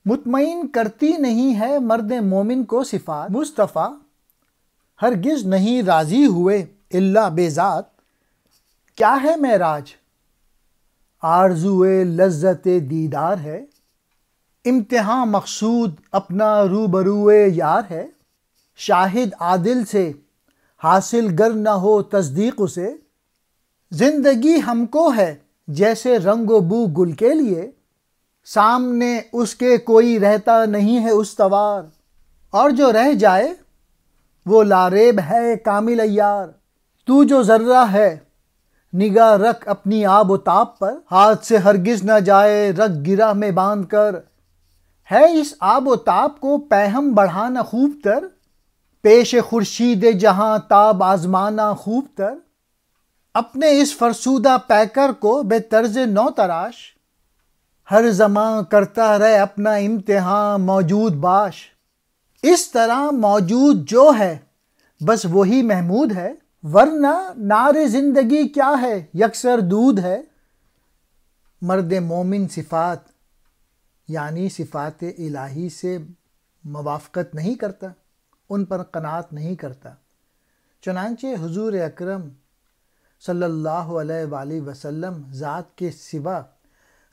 مطمئن کرتی نہیں ہے مرد مومن کو صفات مصطفیٰ، ہرگز نہیں راضی ہوئے الا بے ذات. کیا ہے معراج؟ آرزوئے لذت دیدار ہے. امتحان مقصود اپنا روبروئے یار ہے. شاہد عادل سے حاصل گر نہ ہو تصدیق اسے. زندگی ہم کو ہے جیسے رنگ و بو گل کے لیے. سامنے اس کے کوئی رہتا نہیں ہے استوار. اور جو رہ جائے وہ لاریب ہے کامل عیار. تو جو ذرہ ہے نگاہ رکھ اپنی آب و تاب پر. ہاتھ سے ہرگز نہ جائے رگ گرہ میں باندھ کر. ہے اس آب و تاب کو پیہم بڑھانا خوب تر. پیش خورشید جہاں تاب آزمانا خوب تر. اپنے اس فرسودہ پیکر کو بے طرز نو تراش. ہر زمان کرتا رہے اپنا امتحان موجود باش. اس طرح موجود جو ہے بس وہی محمود ہے. ورنہ نار زندگی کیا ہے یکسر دودھ ہے. مرد مومن صفات یعنی صفات الہی سے موافقت نہیں کرتا، ان پر قناعت نہیں کرتا. چنانچہ حضور اکرم صلی اللہ علیہ وآلہ وسلم ذات کے سوا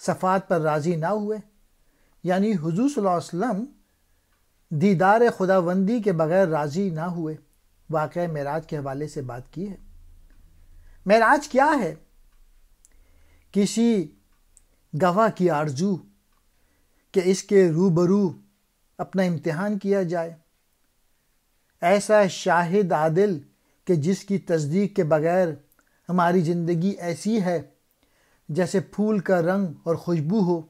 صفات پر راضی نہ ہوئے. یعنی حضور صلی اللہ علیہ وسلم دیدار خداوندی کے بغیر راضی نہ ہوئے. واقعہ معراج کے حوالے سے بات کی ہے. معراج کیا ہے؟ کسی گواہ کی آرزو کہ اس کے روبرو اپنا امتحان کیا جائے. ایسا شاہد عادل کہ جس کی تصدیق کے بغیر ہماری زندگی ایسی ہے جیسے پھول کا رنگ اور خوشبو ہو.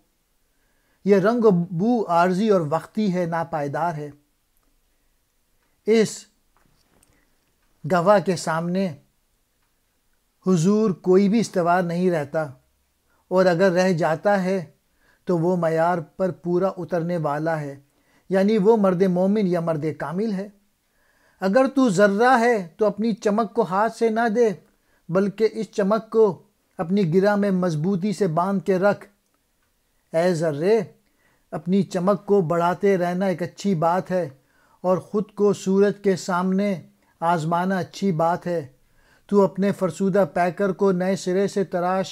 یہ رنگ و بو عارضی اور وقتی ہے، ناپائیدار ہے. اس گواہ کے سامنے حضور کوئی بھی استوار نہیں رہتا، اور اگر رہ جاتا ہے تو وہ معیار پر پورا اترنے والا ہے. یعنی وہ مرد مومن یا مرد کامل ہے. اگر تو ذرہ ہے تو اپنی چمک کو ہاتھ سے نہ دے، بلکہ اس چمک کو اپنی گرہ میں مضبوطی سے باندھ کے رکھ. اے ذرے، اپنی چمک کو بڑھاتے رہنا ایک اچھی بات ہے، اور خود کو سورج کے سامنے آزمانا اچھی بات ہے. تو اپنے فرسودہ پیکر کو نئے سرے سے تراش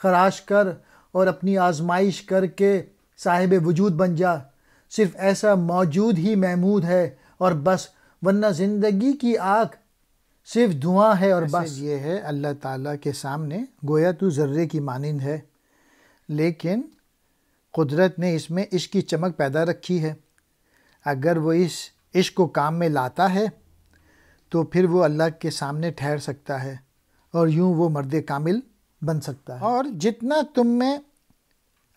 خراش کر اور اپنی آزمائش کر کے صاحب وجود بن جا. صرف ایسا موجود ہی محمود ہے اور بس، ورنہ زندگی کی آگ صرف دھواں ہے اور بس. یہ ہے اللہ تعالیٰ کے سامنے گویا تو ذرے کی مانند ہے، لیکن قدرت نے اس میں عشق کی چمک پیدا رکھی ہے. اگر وہ اس عشق کو کام میں لاتا ہے تو پھر وہ اللہ کے سامنے ٹھہر سکتا ہے، اور یوں وہ مرد کامل بن سکتا ہے. اور جتنا تم میں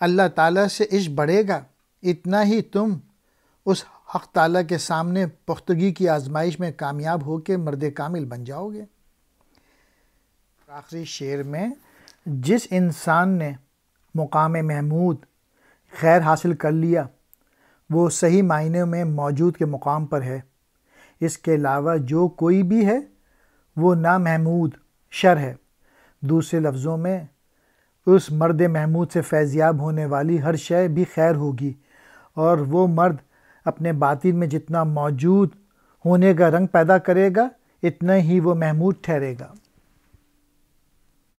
اللہ تعالیٰ سے عشق بڑھے گا، اتنا ہی تم اس حق تعالیٰ کے سامنے پختگی کی آزمائش میں کامیاب ہو کے مرد کامل بن جاؤ گے. آخری شعر میں جس انسان نے مقام محمود خیر حاصل کر لیا وہ صحیح معنی میں موجود کے مقام پر ہے. اس کے علاوہ جو کوئی بھی ہے وہ نامحمود شر ہے. دوسرے لفظوں میں اس مرد محمود سے فیضیاب ہونے والی ہر شے بھی خیر ہوگی، اور وہ مرد اپنے باطن میں جتنا موجود ہونے کا رنگ پیدا کرے گا اتنا ہی وہ محمود ٹھہرے گا.